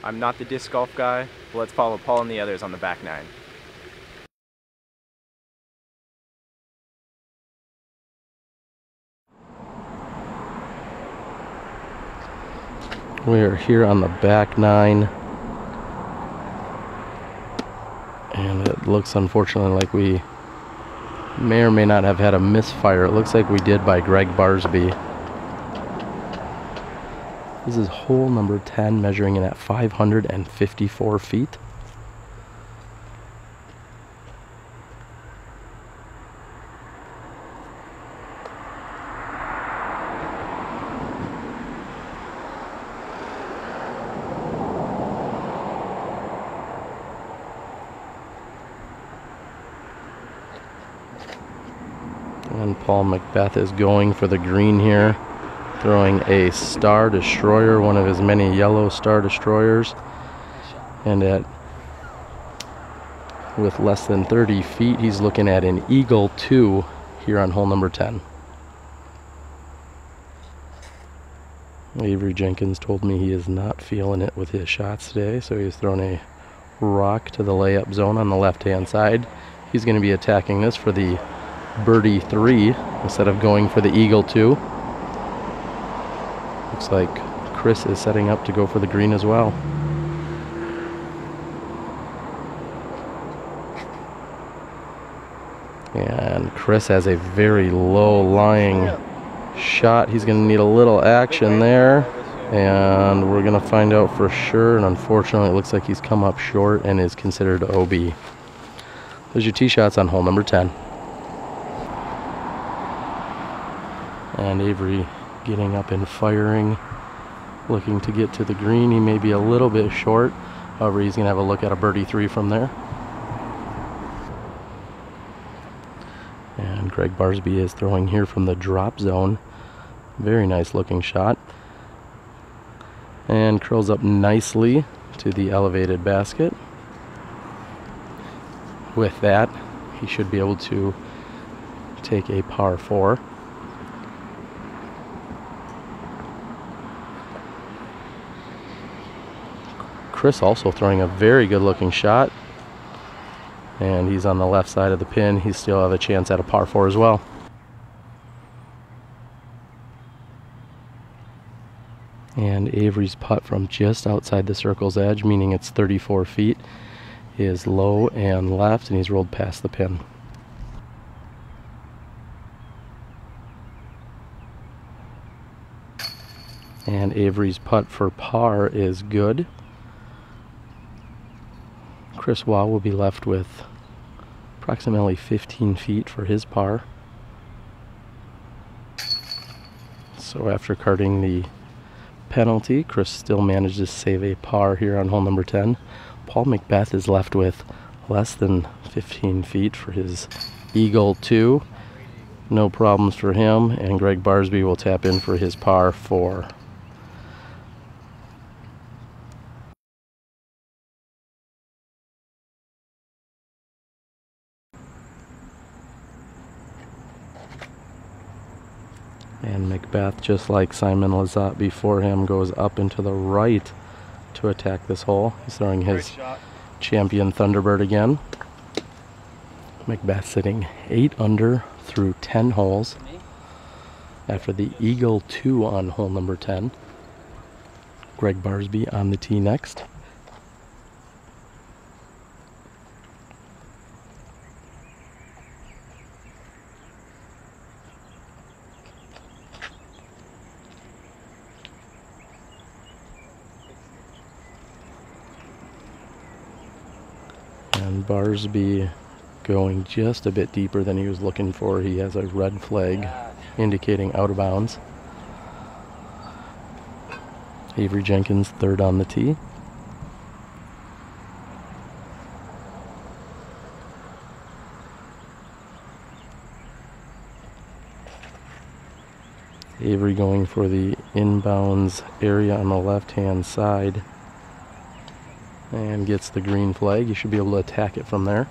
I'm not the disc golf guy, but let's follow Paul and the others on the back nine. We are here on the back nine, and it looks unfortunately like we may or may not have had a misfire. It looks like we did by Gregg Barsby. This is hole number 10, measuring in at 554 feet. And Paul McBeth is going for the green here, throwing a Star Destroyer, one of his many yellow Star Destroyers. And with less than 30 feet, he's looking at an Eagle 2 here on hole number 10. Avery Jenkins told me he is not feeling it with his shots today, so he's thrown a rock to the layup zone on the left-hand side. He's going to be attacking this for the birdie 3 instead of going for the Eagle 2. Looks like Chris is setting up to go for the green as well. And Chris has a very low lying shot. He's going to need a little action there, and we're going to find out for sure. And unfortunately, it looks like he's come up short and is considered OB. There's your tee shots on hole number 10. And Avery getting up and firing, looking to get to the green. He may be a little bit short. However, he's going to have a look at a birdie 3 from there. And Gregg Barsby is throwing here from the drop zone. Very nice looking shot. And curls up nicely to the elevated basket. With that, he should be able to take a par 4. Chris also throwing a very good looking shot, and he's on the left side of the pin. He still have a chance at a par 4 as well. And Avery's putt from just outside the circle's edge, meaning it's 34 feet, is low and left, and he's rolled past the pin. And Avery's putt for par is good. Chris Waugh will be left with approximately 15 feet for his par. So after carding the penalty, Chris still managed to save a par here on hole number 10. Paul McBeth is left with less than 15 feet for his Eagle 2. No problems for him, and Gregg Barsby will tap in for his par 4. And McBeth, just like Simon Lizotte before him, goes up and to the right to attack this hole. He's throwing his champion Thunderbird again. McBeth sitting 8 under through 10 holes after the Eagle 2 on hole number 10. Gregg Barsby on the tee next. And Barsby going just a bit deeper than he was looking for. He has a red flag indicating out of bounds. Avery Jenkins third on the tee. Avery going for the inbounds area on the left-hand side and gets the green flag. You should be able to attack it from there.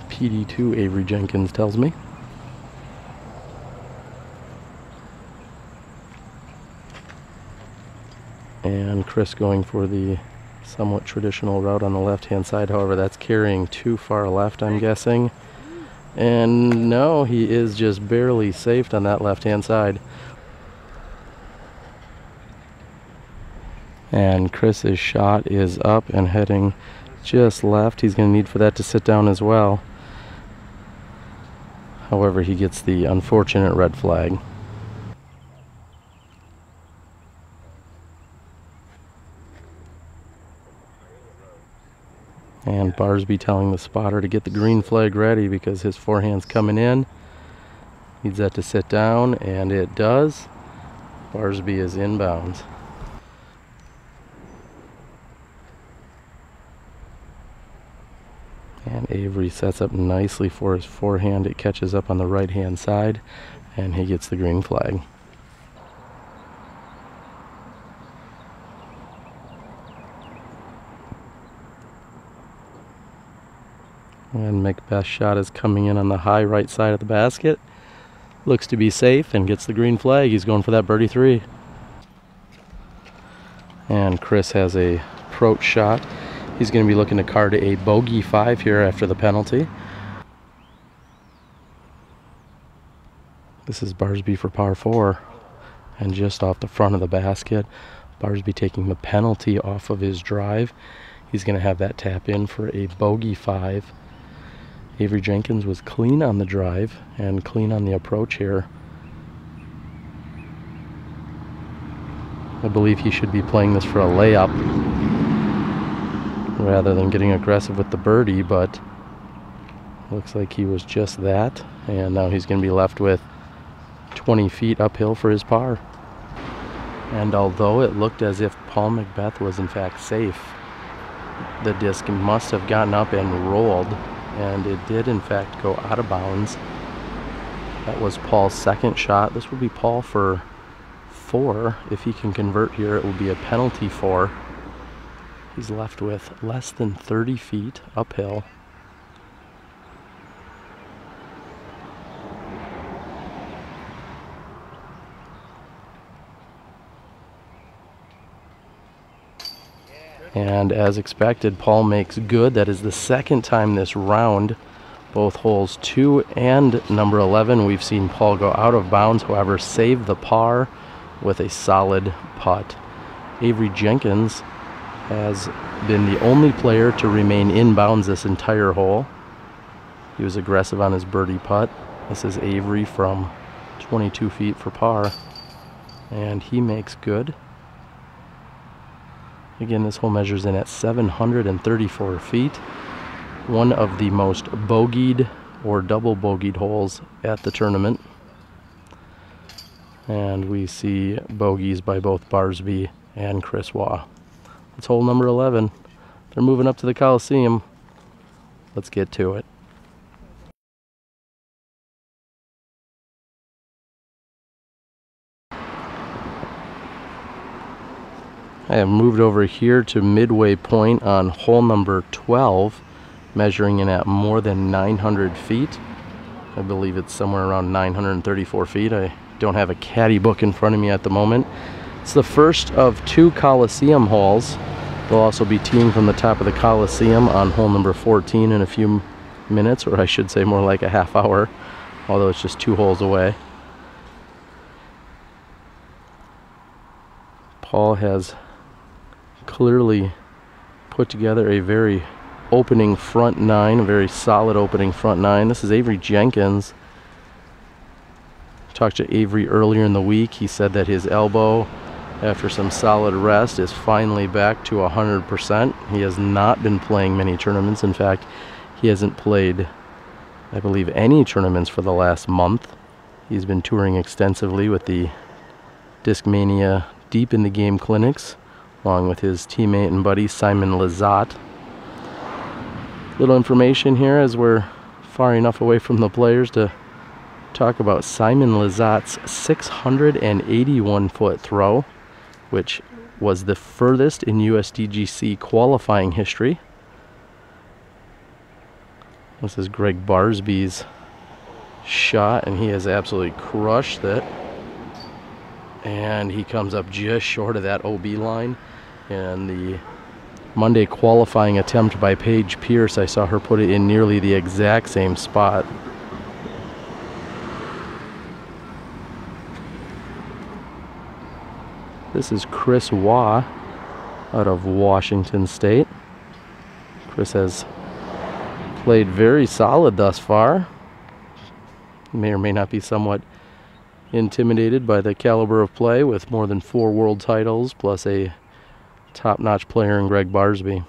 PD2, Avery Jenkins tells me. And Chris going for the somewhat traditional route on the left-hand side. However, that's carrying too far left, I'm guessing. And no, he is just barely safe on that left-hand side. And Chris's shot is up and heading just left. He's going to need for that to sit down as well. However, he gets the unfortunate red flag. And Barsby telling the spotter to get the green flag ready because his forehand's coming in. Needs that to sit down, and it does. Barsby is inbounds. And Avery sets up nicely for his forehand. It catches up on the right-hand side, and he gets the green flag. And McBeth's shot is coming in on the high right side of the basket. Looks to be safe and gets the green flag. He's going for that birdie 3. And Chris has a approach shot. He's going to be looking to card a bogey 5 here after the penalty. This is Barsby for par 4. And just off the front of the basket, Barsby taking the penalty off of his drive. He's going to have that tap in for a bogey 5. Avery Jenkins was clean on the drive and clean on the approach here. I believe he should be playing this for a layup rather than getting aggressive with the birdie, but looks like he was just that. And now he's going to be left with 20 feet uphill for his par. And although it looked as if Paul McBeth was in fact safe, the disc must have gotten up and rolled, and it did in fact go out of bounds. That was Paul's second shot. This will be Paul for 4. If he can convert here, it will be a penalty 4. He's left with less than 30 feet uphill. And as expected, Paul makes good. That is the second time this round. Both holes 2 and number 11, we've seen Paul go out of bounds, however, save the par with a solid putt. Avery Jenkins has been the only player to remain in bounds this entire hole. He was aggressive on his birdie putt. This is Avery from 22 feet for par, and he makes good. Again, this hole measures in at 734 feet. One of the most bogeyed or double bogeyed holes at the tournament. And we see bogeys by both Barsby and Chris Waugh. It's hole number 11. They're moving up to the Coliseum. Let's get to it. I have moved over here to midway point on hole number 12, measuring in at more than 900 feet. I believe it's somewhere around 934 feet. I don't have a caddy book in front of me at the moment. It's the first of 2 Coliseum holes. They'll also be teeing from the top of the Coliseum on hole number 14 in a few minutes, or I should say more like a half hour, although it's just 2 holes away. Paul has clearly put together a very opening front 9, a very solid opening front 9. This is Avery Jenkins. Talked to Avery earlier in the week. He said that his elbow, after some solid rest, is finally back to 100%. He has not been playing many tournaments. In fact, he hasn't played, I believe, any tournaments for the last month. He's been touring extensively with the Discmania Deep in the Game clinics, along with his teammate and buddy Simon Lizotte. Little information here as we're far enough away from the players to talk about Simon Lizotte's 681-foot throw, which was the furthest in USDGC qualifying history. This is Gregg Barsby's shot, and he has absolutely crushed it. And he comes up just short of that OB line. And the Monday qualifying attempt by Paige Pierce, I saw her put it in nearly the exact same spot. This is Chris Waugh out of Washington State. Chris has played very solid thus far. May or may not be somewhat intimidated by the caliber of play with more than 4 world titles plus a top-notch player in Gregg Barsby.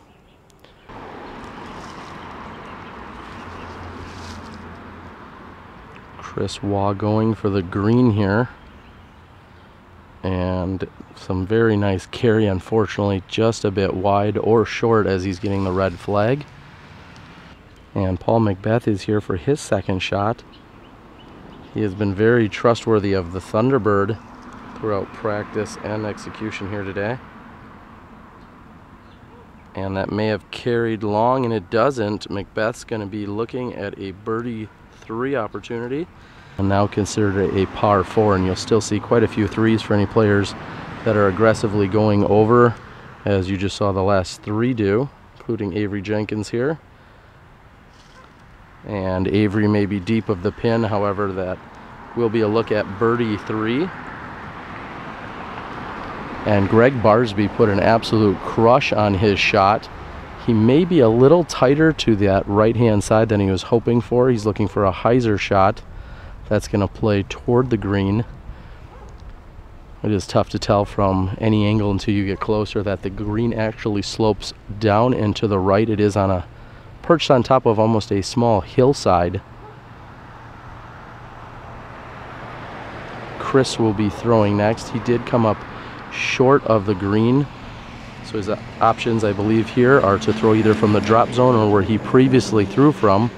Chris Waugh going for the green here. And some very nice carry, unfortunately just a bit wide or short as he's getting the red flag. And Paul McBeth is here for his second shot. He has been very trustworthy of the Thunderbird throughout practice and execution here today. And that may have carried long, and it doesn't. McBeth's going to be looking at a birdie 3 opportunity. And now considered a par 4, and you'll still see quite a few threes for any players that are aggressively going over, as you just saw the last 3 do, including Avery Jenkins here. And Avery may be deep of the pin, however, that will be a look at birdie 3. And Gregg Barsby put an absolute crush on his shot. He may be a little tighter to that right-hand side than he was hoping for. He's looking for a hyzer shot. That's going to play toward the green. It is tough to tell from any angle until you get closer that the green actually slopes down and to the right. It is on a perched on top of almost a small hillside. Chris will be throwing next. He did come up short of the green. So his options, I believe, here are to throw either from the drop zone or where he previously threw from.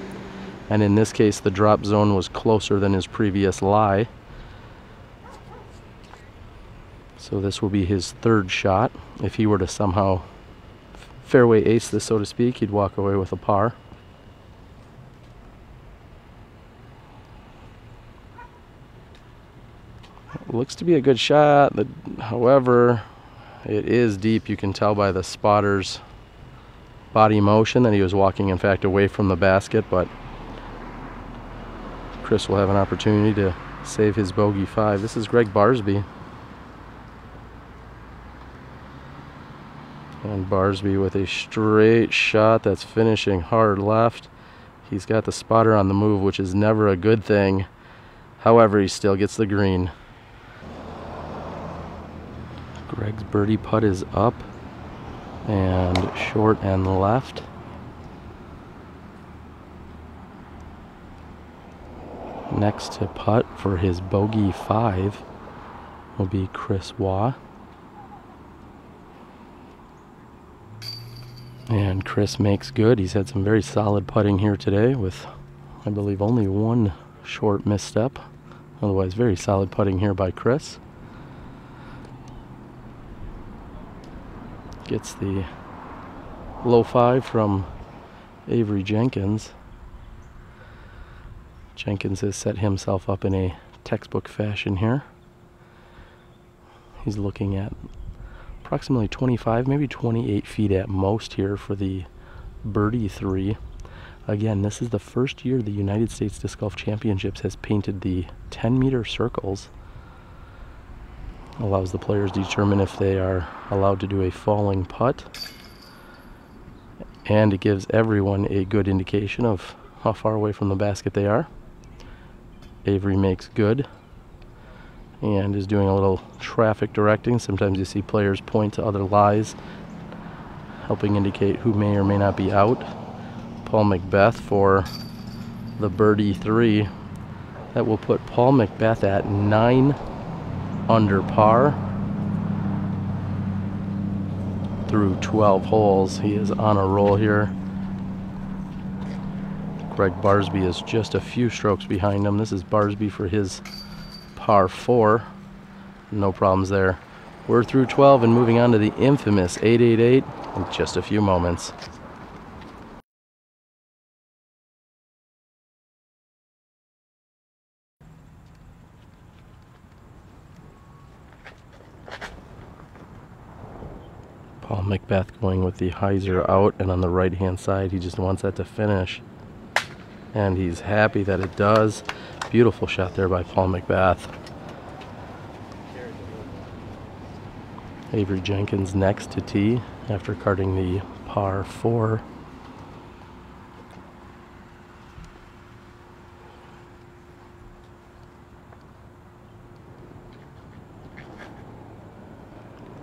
And in this case, the drop zone was closer than his previous lie. So this will be his 3rd shot. If he were to somehow fairway ace this, so to speak, he'd walk away with a par. It looks to be a good shot. However, it is deep. You can tell by the spotter's body motion that he was walking, in fact, away from the basket, but Chris will have an opportunity to save his bogey 5. This is Gregg Barsby. And Barsby with a straight shot that's finishing hard left. He's got the spotter on the move, which is never a good thing. However, he still gets the green. Gregg's birdie putt is up and short and left. Next to putt for his bogey 5 will be Chris Waugh. And Chris makes good. He's had some very solid putting here today with, I believe, only 1 short misstep. Otherwise, very solid putting here by Chris. Gets the low 5 from Avery Jenkins. Jenkins has set himself up in a textbook fashion here. He's looking at approximately 25, maybe 28 feet at most here for the birdie 3. Again, this is the first year the United States Disc Golf Championships has painted the 10-meter circles. Allows the players to determine if they are allowed to do a falling putt. And it gives everyone a good indication of how far away from the basket they are. Avery makes good and is doing a little traffic directing. Sometimes you see players point to other lies, helping indicate who may or may not be out. Paul McBeth for the birdie 3. That will put Paul McBeth at 9 under par through 12 holes. He is on a roll here. Gregg Barsby is just a few strokes behind him. This is Barsby for his par 4. No problems there. We're through 12 and moving on to the infamous 888 in just a few moments. Paul McBeth going with the hyzer out, and on the right hand side he just wants that to finish, and he's happy that it does. Beautiful shot there by Paul McBeth. Avery Jenkins next to tee after carding the par 4.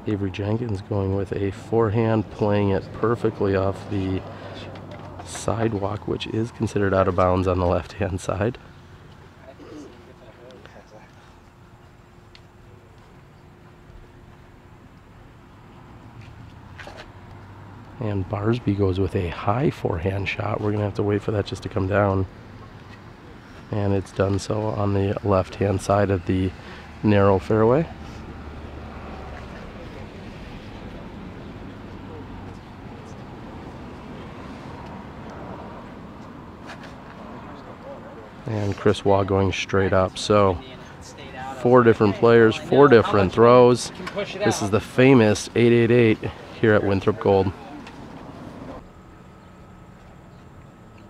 Avery Jenkins going with a forehand, playing it perfectly off the sidewalk, which is considered out of bounds on the left-hand side. And Barsby goes with a high forehand shot. We're going to have to wait for that just to come down. And it's done so on the left-hand side of the narrow fairway. And Chris Waugh going straight up. So 4 different players, 4 different throws. This is the famous 888 here at Winthrop Gold.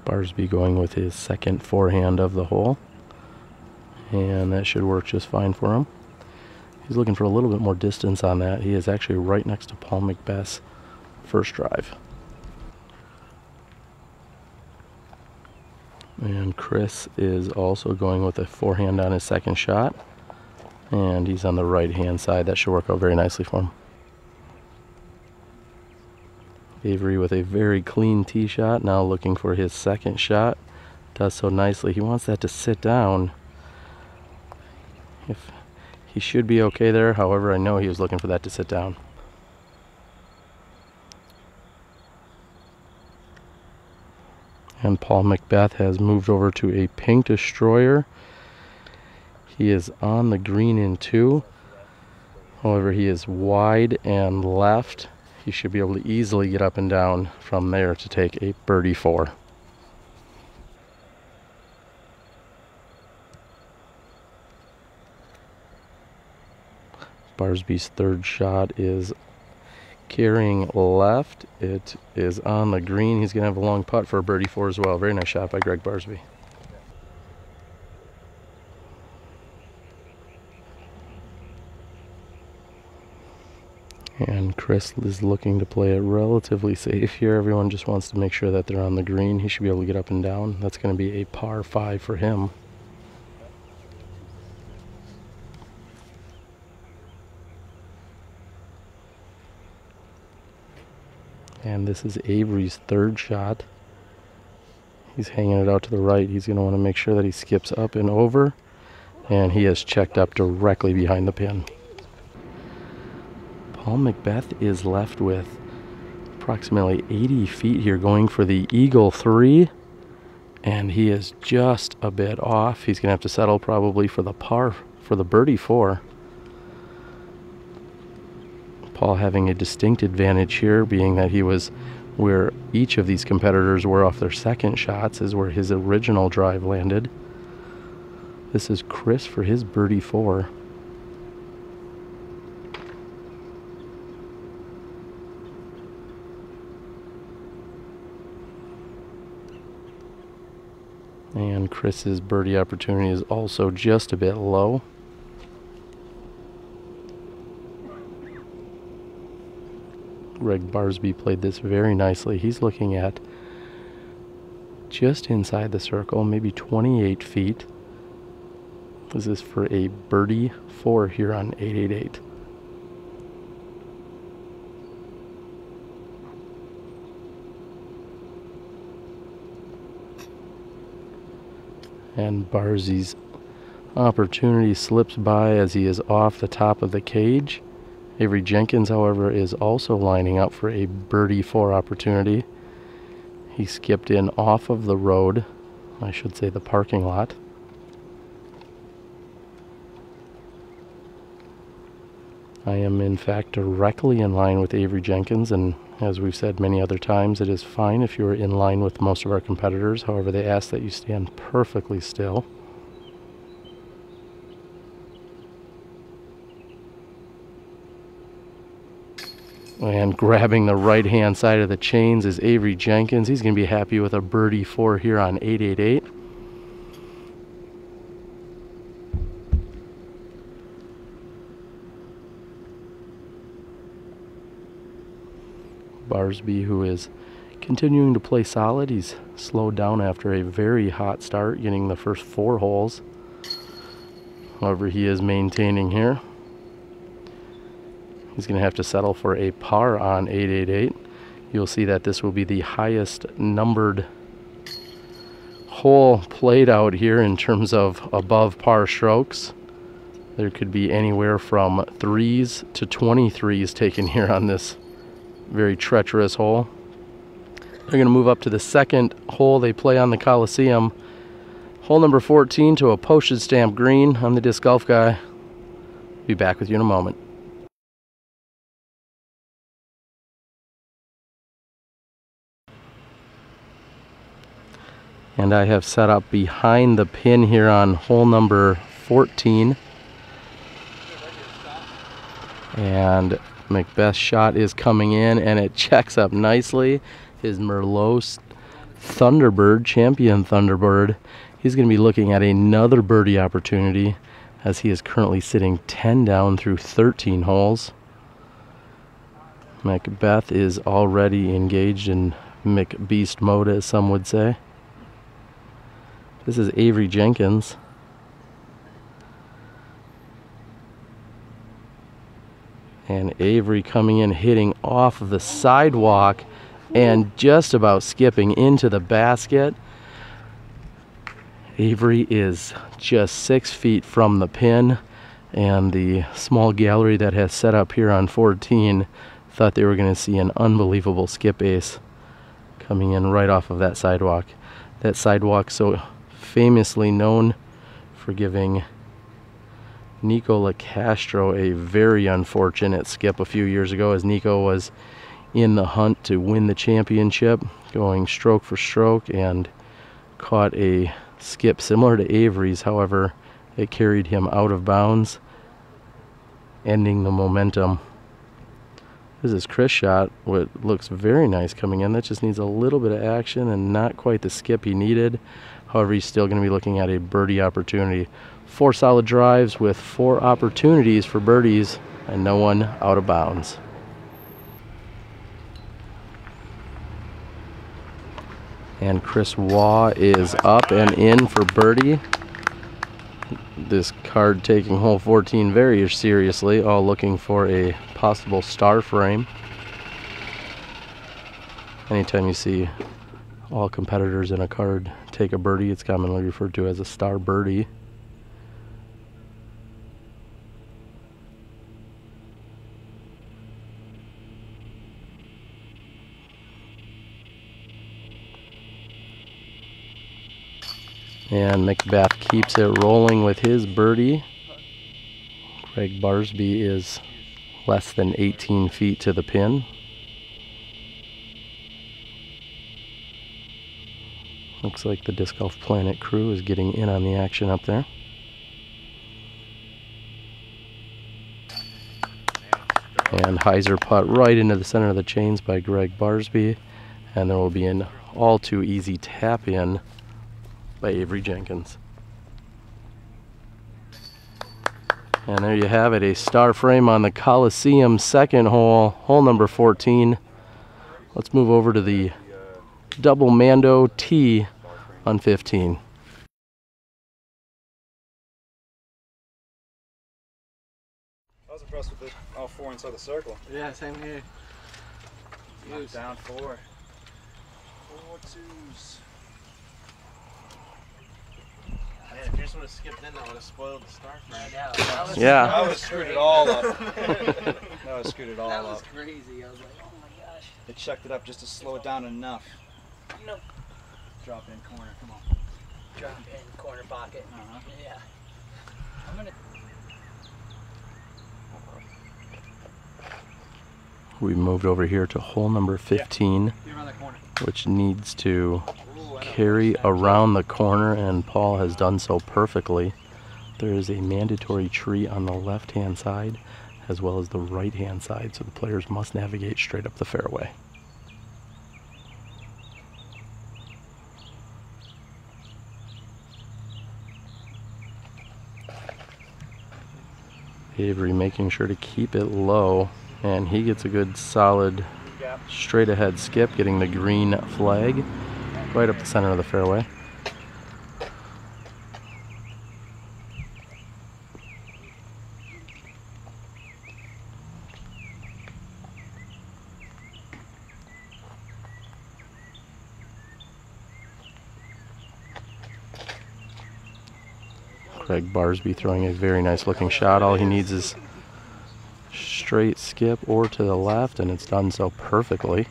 Barsby going with his second forehand of the hole, and that should work just fine for him. He's looking for a little bit more distance on that. He is actually right next to Paul McBeth's first drive. And Chris is also going with a forehand on his second shot, and he's on the right hand side. That should work out very nicely for him. Avery with a very clean tee shot, now looking for his second shot. Does so nicely. He wants that to sit down. If he should be okay there, however, I know he was looking for that to sit down. And Paul McBeth has moved over to a pink destroyer. He is on the green in 2. However, he is wide and left. He should be able to easily get up and down from there to take a birdie 4. Barsby's third shot is carrying left. It is on the green. He's going to have a long putt for a birdie 4 as well. Very nice shot by Gregg Barsby. And Chris is looking to play it relatively safe here. Everyone just wants to make sure that they're on the green. He should be able to get up and down. That's going to be a par 5 for him. And this is Avery's third shot. He's hanging it out to the right. He's going to want to make sure that he skips up and over. And he has checked up directly behind the pin. Paul McBeth is left with approximately 80 feet here, going for the Eagle 3. And he is just a bit off. He's going to have to settle probably for the par, for the birdie 4. Paul having a distinct advantage here, being that he was where each of these competitors were off their second shots, is where his original drive landed. This is Chris for his birdie 4. And Chris's birdie opportunity is also just a bit low. Gregg Barsby played this very nicely. He's looking at just inside the circle, maybe 28 feet. This is for a birdie 4 here on 888. And Barsby's opportunity slips by as he is off the top of the cage. Avery Jenkins, however, is also lining up for a birdie 4 opportunity. He skipped in off of the road, I should say the parking lot. I am in fact directly in line with Avery Jenkins, and as we've said many other times, it is fine if you're in line with most of our competitors. However, they ask that you stand perfectly still. And grabbing the right-hand side of the chains is Avery Jenkins. He's going to be happy with a birdie 4 here on 888. Barsby, who is continuing to play solid. He's slowed down after a very hot start, getting the first 4 holes. However, he is maintaining here. He's going to have to settle for a par on 888. You'll see that this will be the highest numbered hole played out here in terms of above par strokes. There could be anywhere from 3s to 23s taken here on this very treacherous hole. They're going to move up to the second hole they play on the Coliseum. Hole number 14 to a postage stamp green. I'm the disc golf guy. Be back with you in a moment. And I have set up behind the pin here on hole number 14. And McBeth's shot is coming in, and it checks up nicely. His Merlot Thunderbird, champion Thunderbird. He's going to be looking at another birdie opportunity as he is currently sitting 10 down through 13 holes. McBeth is already engaged in McBeast mode, as some would say. This is Avery Jenkins. And Avery coming in, hitting off of the sidewalk and just about skipping into the basket. Avery is just 6 feet from the pin, and the small gallery that has set up here on 14 thought they were going to see an unbelievable skip ace coming in right off of that sidewalk. That sidewalk so famously known for giving Nico LaCastro a very unfortunate skip a few years ago, as Nico was in the hunt to win the championship, going stroke for stroke, and caught a skip similar to Avery's. However, it carried him out of bounds, ending the momentum. This is Chris' shot, what looks very nice coming in. That just needs a little bit of action and not quite the skip he needed. However, he's still going to be looking at a birdie opportunity. 4 solid drives with 4 opportunities for birdies and no one out of bounds. And Chris Waugh is up and in for birdie. This card taking hole 14 very seriously, all looking for a possible star frame. Anytime you see all competitors in a card take a birdie, it's commonly referred to as a star birdie. And McBeth keeps it rolling with his birdie. Gregg Barsby is less than 18 feet to the pin. Looks like the Disc Golf Planet crew is getting in on the action up there. And hyzer putt right into the center of the chains by Gregg Barsby. And there will be an all too easy tap in by Avery Jenkins. And there you have it, a star frame on the Coliseum second hole, hole number 14. Let's move over to the double Mando tee on 15. I was impressed with all 4 inside the circle. Yeah, same here. Down 4. 4 twos. Man, if yours would have skipped in, that would have spoiled the star frame. Yeah. That would have screwed it all up. That would have screwed it all up. That was crazy. I was like, oh my gosh. It checked it up just to slow it down enough. Nope. Drop in corner, come on. Drop in corner pocket. Yeah. I'm gonna. We moved over here to hole number 15, Around that corner. which needs to carry around the corner, and Paul has done so perfectly. There is a mandatory tree on the left-hand side as well as the right-hand side, so the players must navigate straight up the fairway. Avery making sure to keep it low, and he gets a good solid straight ahead skip, getting the green flag right up the center of the fairway. Gregg Barsby throwing a very nice looking shot. All he needs is straight skip or to the left, and it's done so perfectly.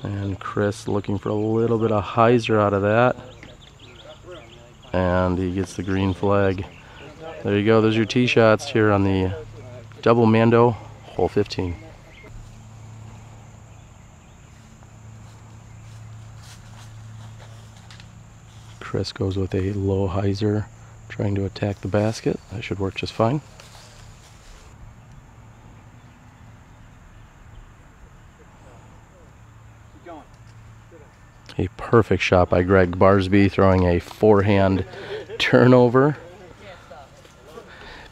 And Chris looking for a little bit of hyzer out of that, and he gets the green flag. There you go, those are your tee shots here on the double Mando, hole 15. Chris goes with a low hyzer, trying to attack the basket. That should work just fine. A perfect shot by Gregg Barsby, throwing a forehand turnover.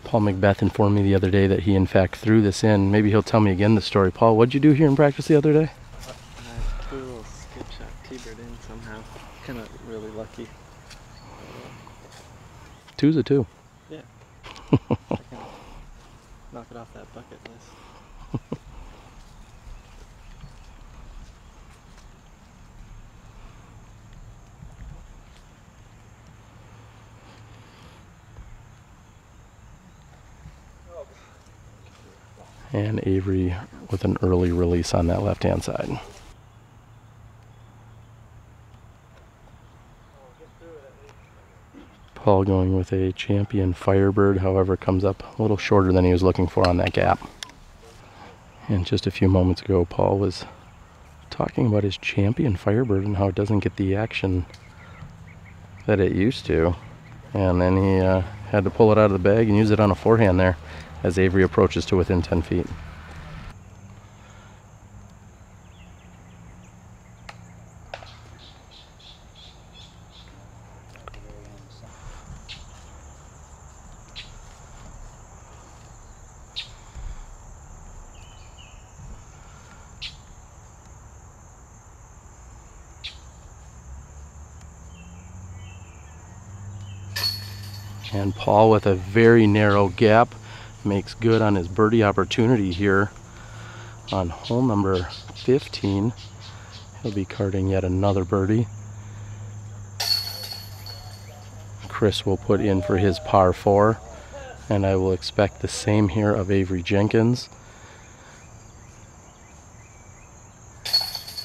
Paul McBeth informed me the other day that he in fact threw this in. Maybe he'll tell me again the story. Paul, what'd you do here in practice the other day? I threw a little skip shot, T-bird in somehow. Kind of really lucky. Two's a two. Yeah. I can knock it off that bucket list. And Avery with an early release on that left-hand side. Paul going with a champion Firebird, however, comes up a little shorter than he was looking for on that gap. And just a few moments ago, Paul was talking about his champion Firebird and how it doesn't get the action that it used to. And then he had to pull it out of the bag and use it on a forehand there as Avery approaches to within 10 feet. And Paul with a very narrow gap makes good on his birdie opportunity here on hole number 15. He'll be carding yet another birdie. Chris will put in for his par 4, and I will expect the same here of Avery Jenkins.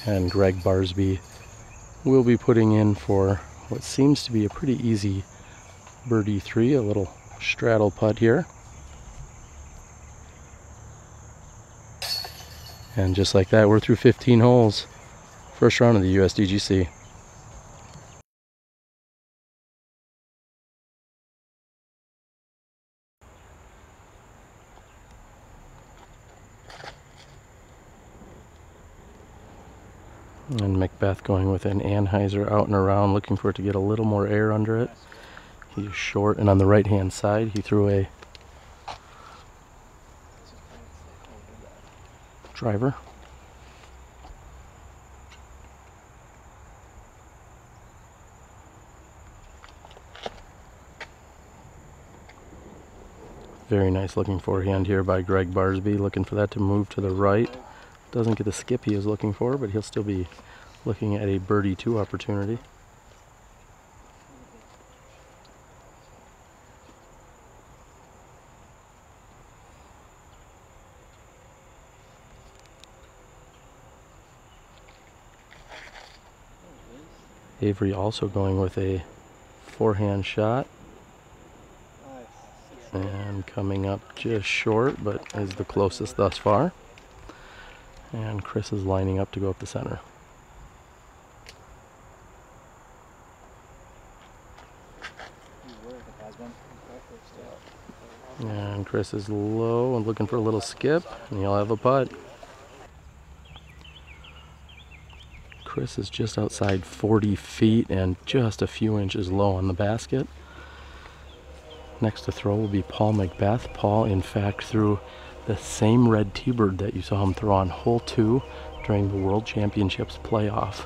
And Gregg Barsby will be putting in for what seems to be a pretty easy birdie 3, a little straddle putt here. And just like that, we're through 15 holes. First round of the USDGC. And McBeth going with an Anheuser out and around, looking for it to get a little more air under it. He's short, and on the right hand side he threw a driver. Very nice looking forehand here by Gregg Barsby, looking for that to move to the right. Doesn't get the skip he was looking for, but he'll still be looking at a birdie 2 opportunity. Avery also going with a forehand shot. And coming up just short, but is the closest thus far. And Chris is lining up to go up the center. And Chris is low and looking for a little skip, and he'll have a putt. Chris is just outside 40 feet and just a few inches low on the basket. Next to throw will be Paul McBeth. Paul, in fact, threw the same red T-bird that you saw him throw on hole 2 during the World Championships playoff.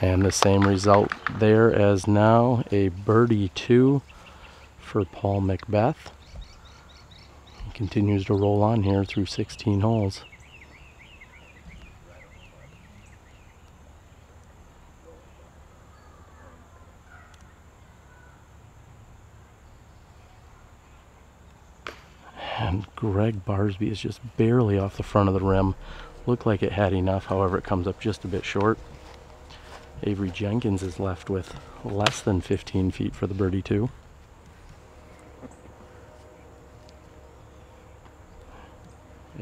And the same result there as now, a birdie 2 for Paul McBeth. He continues to roll on here through 16 holes. And Gregg Barsby is just barely off the front of the rim. Looked like it had enough, however it comes up just a bit short. Avery Jenkins is left with less than 15 feet for the birdie 2.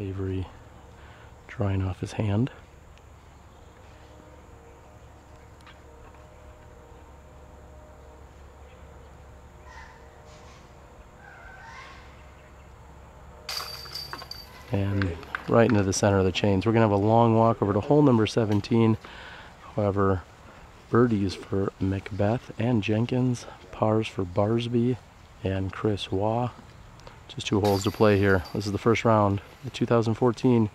Avery drying off his hand. And right into the center of the chains. We're going to have a long walk over to hole number 17. However, birdies for McBeth and Jenkins, pars for Barsby and Chris Waugh. Just 2 holes to play here. This is the first round, the 2014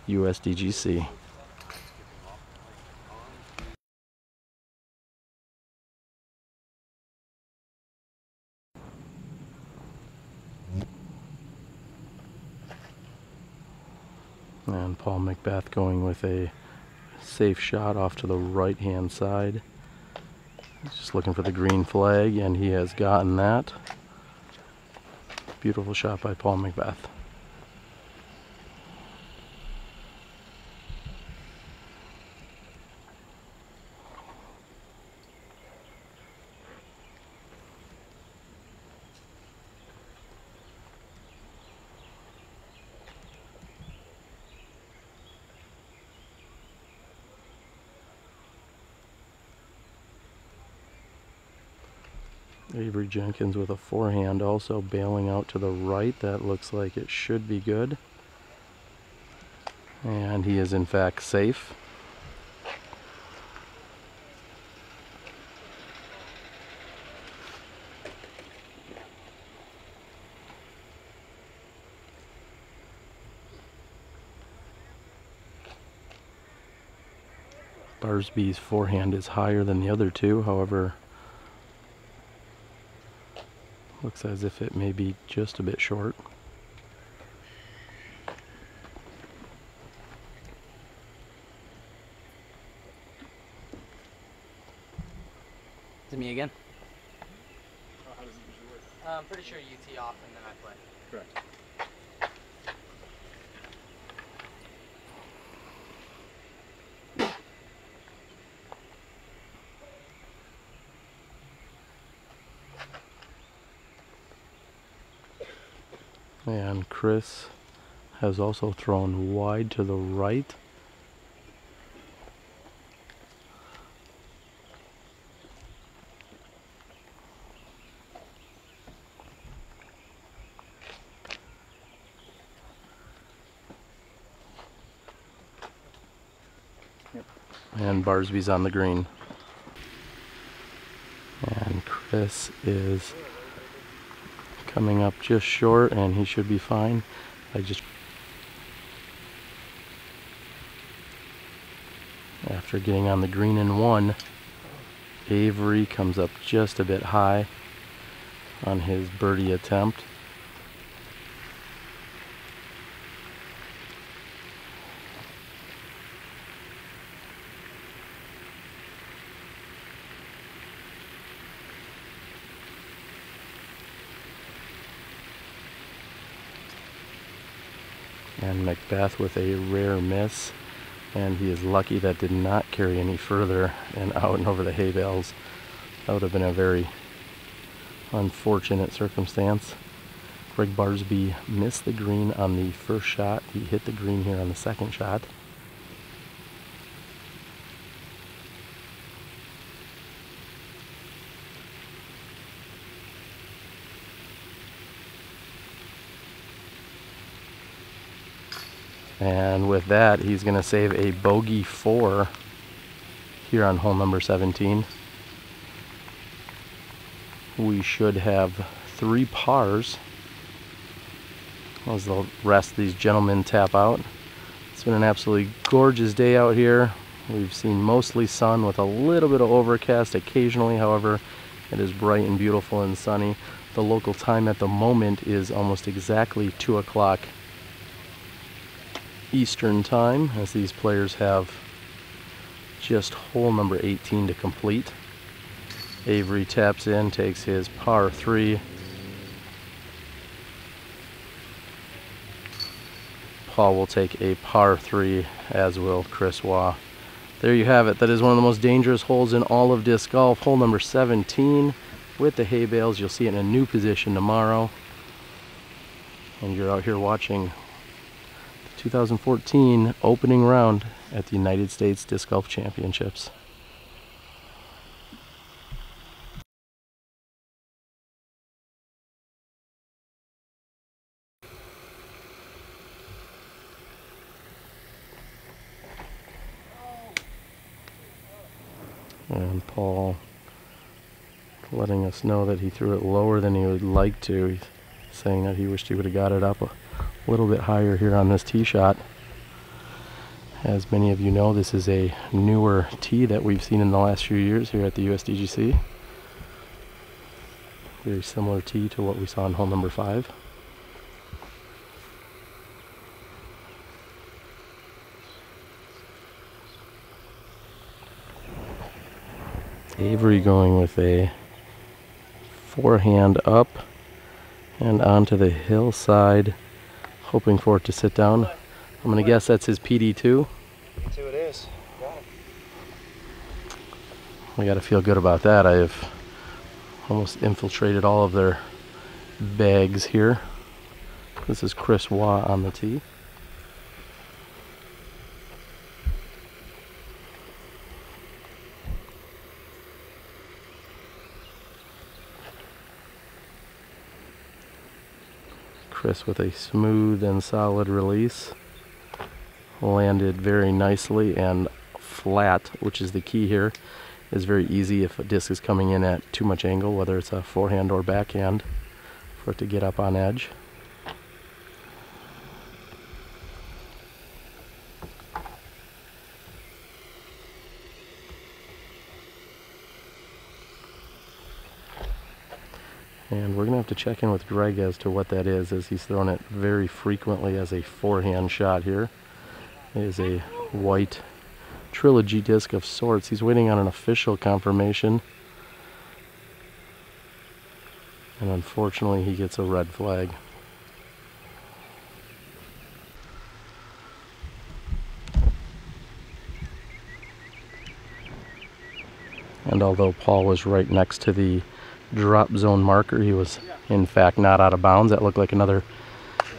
USDGC. And Paul McBeth going with a safe shot off to the right hand side. He's just looking for the green flag, and he has gotten that. Beautiful shot by Paul McBeth. Avery Jenkins with a forehand also bailing out to the right. That looks like it should be good. And he is in fact safe. Barsby's forehand is higher than the other 2, however, looks as if it may be just a bit short. Is it me again? How does it usually work? I'm pretty sure you tee off and then I play. Correct. And Chris has also thrown wide to the right. And Barsby's on the green. And Chris is coming up just short, and he should be fine. After getting on the green in 1, Avery comes up just a bit high on his birdie attempt. And McBeth with a rare miss, and he is lucky that did not carry any further and out and over the hay bales. That would have been a very unfortunate circumstance. Gregg Barsby missed the green on the first shot. He hit the green here on the second shot. And with that, he's going to save a bogey 4 here on hole number 17. We should have 3 pars as the rest of these gentlemen tap out. It's been an absolutely gorgeous day out here. We've seen mostly sun with a little bit of overcast occasionally. However, it is bright and beautiful and sunny. The local time at the moment is almost exactly 2 o'clock Eastern time, as these players have just hole number 18 to complete. Avery taps in, takes his par 3. Paul will take a par 3, as will Chris Waugh. There you have it. That is one of the most dangerous holes in all of disc golf. Hole number 17 with the hay bales. You'll see it in a new position tomorrow. And you're out here watching 2014 opening round at the United States Disc Golf Championships. And Paul letting us know that he threw it lower than he would like to. He's saying that he wished he would have got it up a little bit higher here on this tee shot. As many of you know, this is a newer tee that we've seen in the last few years here at the USDGC. Very similar tee to what we saw in hole number 5. Avery going with a forehand up and onto the hillside, hoping for it to sit down. I'm going to guess that's his PD2. PD2 it is. Got it. We got to feel good about that. I have almost infiltrated all of their bags here. This is Chris Waugh on the tee. Chris with a smooth and solid release. Landed very nicely and flat, which is the key here. It's very easy if a disc is coming in at too much angle, whether it's a forehand or backhand, for it to get up on edge. And we're going to have to check in with Gregg as to what that is, as he's thrown it very frequently as a forehand shot here. It is a white trilogy disc of sorts. He's waiting on an official confirmation. And unfortunately, he gets a red flag. And although Paul was right next to the drop zone marker, he was in fact not out of bounds. That looked like another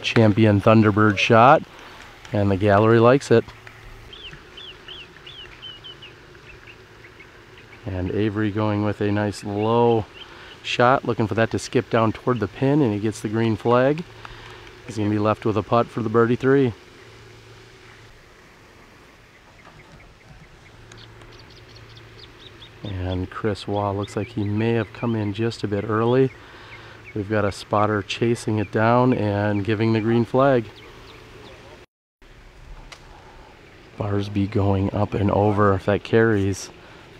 champion Thunderbird shot, and the gallery likes it. And Avery going with a nice low shot, looking for that to skip down toward the pin, and he gets the green flag. He's going to be left with a putt for the birdie 3. And Chris Waugh looks like he may have come in just a bit early. We've got a spotter chasing it down and giving the green flag. Barsby going up and over. If that carries,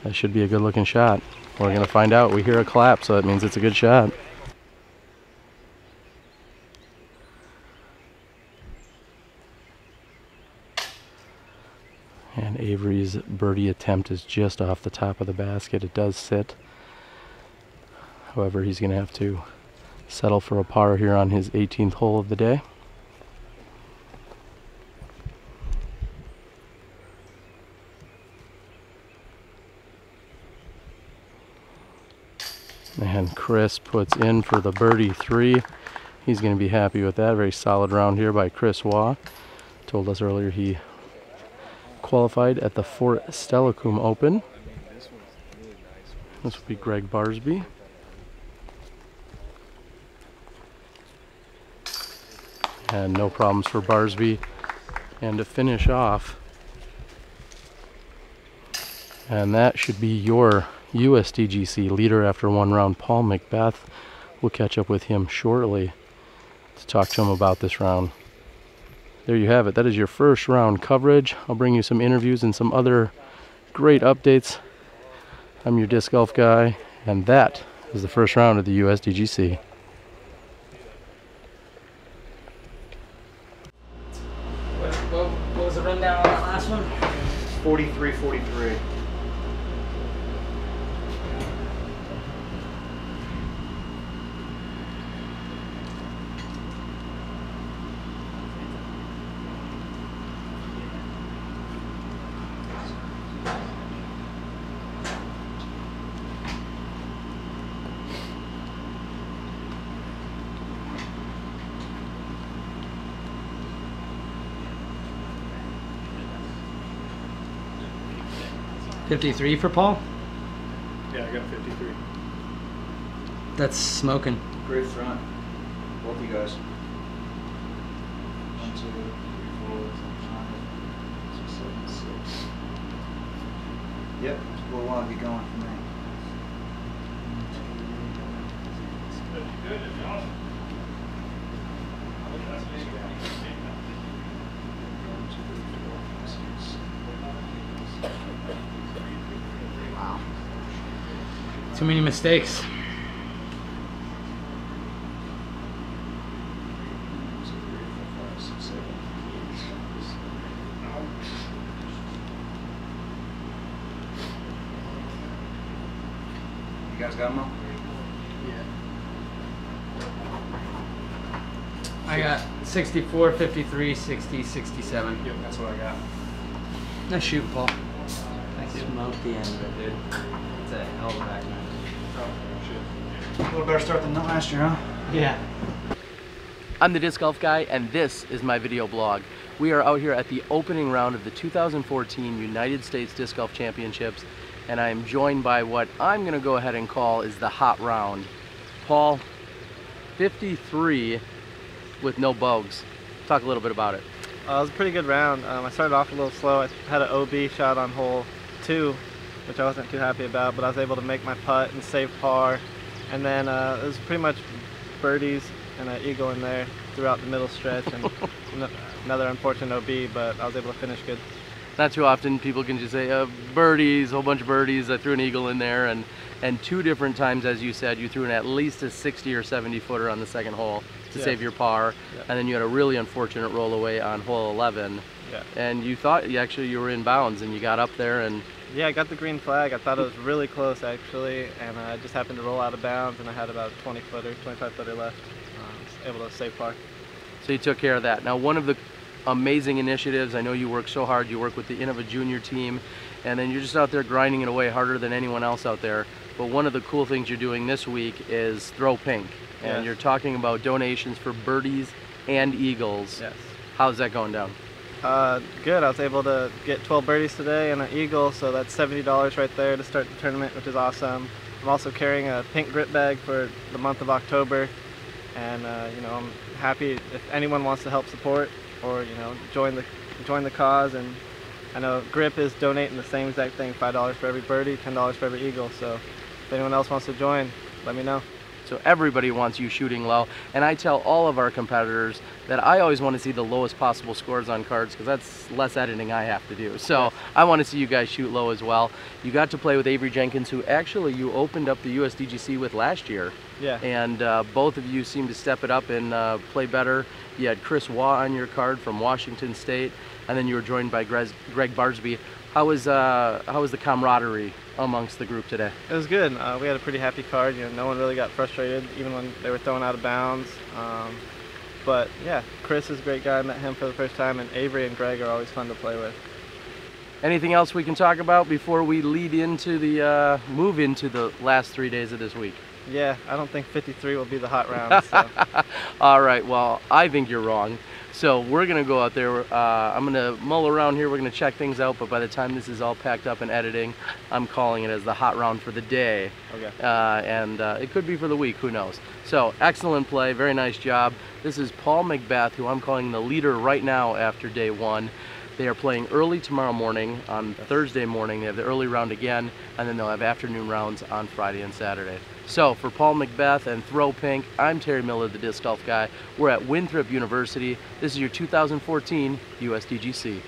that should be a good looking shot. We're going to find out. We hear a clap, so that means it's a good shot. And Avery's birdie attempt is just off the top of the basket. It does sit. However, he's going to have to settle for a par here on his 18th hole of the day. And Chris puts in for the birdie 3. He's going to be happy with that. Very solid round here by Chris Waugh. Told us earlier he qualified at the Fort Steilacoom Open. This will be Gregg Barsby. And no problems for Barsby. And to finish off, and that should be your USDGC leader after one round, Paul McBeth. We'll catch up with him shortly to talk to him about this round. There you have it. That is your first round coverage. I'll bring you some interviews and some other great updates. I'm your disc golf guy, and that is the first round of the USDGC. What was the rundown on that last one? 43-43. $53 for Paul? Yeah, I got 53. That's smoking. Great front. Both you guys. 1, 2, 3, 4, 5, 6, 7, 6. Yep, that's where I want to be going for me. Wow. Too many mistakes. You guys got them all? I got 64, 53, 60, 67. Yep, that's what I got. Nice shoot, Paul. I smoked the end of it, dude. It's a hell of a back nine. Oh, shit. A little better start than last year, huh? Yeah. I'm the Disc Golf Guy, and this is my video blog. We are out here at the opening round of the 2014 United States Disc Golf Championships, and I am joined by what I'm going to go ahead and call is the hot round. Paul, 53 with no bogeys. Talk a little bit about it. It was a pretty good round. I started off a little slow. I had an OB shot on hole 2, which I wasn't too happy about, but I was able to make my putt and save par. And then it was pretty much birdies and an eagle in there throughout the middle stretch, and another unfortunate OB, but I was able to finish good. Not too often people can just say birdies, a whole bunch of birdies. I threw an eagle in there, and 2 different times, as you said, you threw in at least a 60 or 70 footer on the second hole to save your par, and then you had a really unfortunate roll away on hole 11. Yeah. And you thought you were in bounds, and you got up there and yeah, I got the green flag. I thought it was really close actually, and I just happened to roll out of bounds, and I had about a 20 footer, 25 footer left. I was able to save par. So you took care of that. Now, one of the amazing initiatives, I know you work so hard, you work with the Innova Junior team, and then you're just out there grinding it away harder than anyone else out there. But one of the cool things you're doing this week is Throw Pink, and you're talking about donations for birdies and eagles. Yes. How's that going down? Good. I was able to get 12 birdies today and an eagle, so that's $70 right there to start the tournament, which is awesome. I'm also carrying a pink grip bag for the month of October, and you know, I'm happy if anyone wants to help support or join the cause. And I know Grip is donating the same exact thing, $5 for every birdie, $10 for every eagle. So if anyone else wants to join, let me know. So everybody wants you shooting low, and I tell all of our competitors that I always want to see the lowest possible scores on cards, because that's less editing I have to do. So I want to see you guys shoot low as well. You got to play with Avery Jenkins, who actually you opened up the USDGC with last year. Yeah. And both of you seem to step it up and play better. You had Chris Waugh on your card from Washington State, and then you were joined by Gregg Barsby. How was the camaraderie amongst the group today? It was good. We had a pretty happy card. No one really got frustrated, even when they were thrown out of bounds. But yeah, Chris is a great guy. I met him for the first time, and Avery and Gregg are always fun to play with. Anything else we can talk about before we lead into the move into the last 3 days of this week? Yeah, I don't think 53 will be the hot round. So. All right, well, I think you're wrong. So we're gonna go out there. I'm gonna mull around here. We're gonna check things out. But by the time this is all packed up and editing, I'm calling it as the hot round for the day. Okay. And it could be for the week. Who knows? So excellent play. Very nice job. This is Paul McBeth, who I'm calling the leader right now after day one. They are playing early tomorrow morning. On Thursday morning, they have the early round again, and then they'll have afternoon rounds on Friday and Saturday. So for Paul McBeth and Throw Pink, I'm Terry Miller, the disc golf guy. We're at Winthrop University. This is your 2014 USDGC.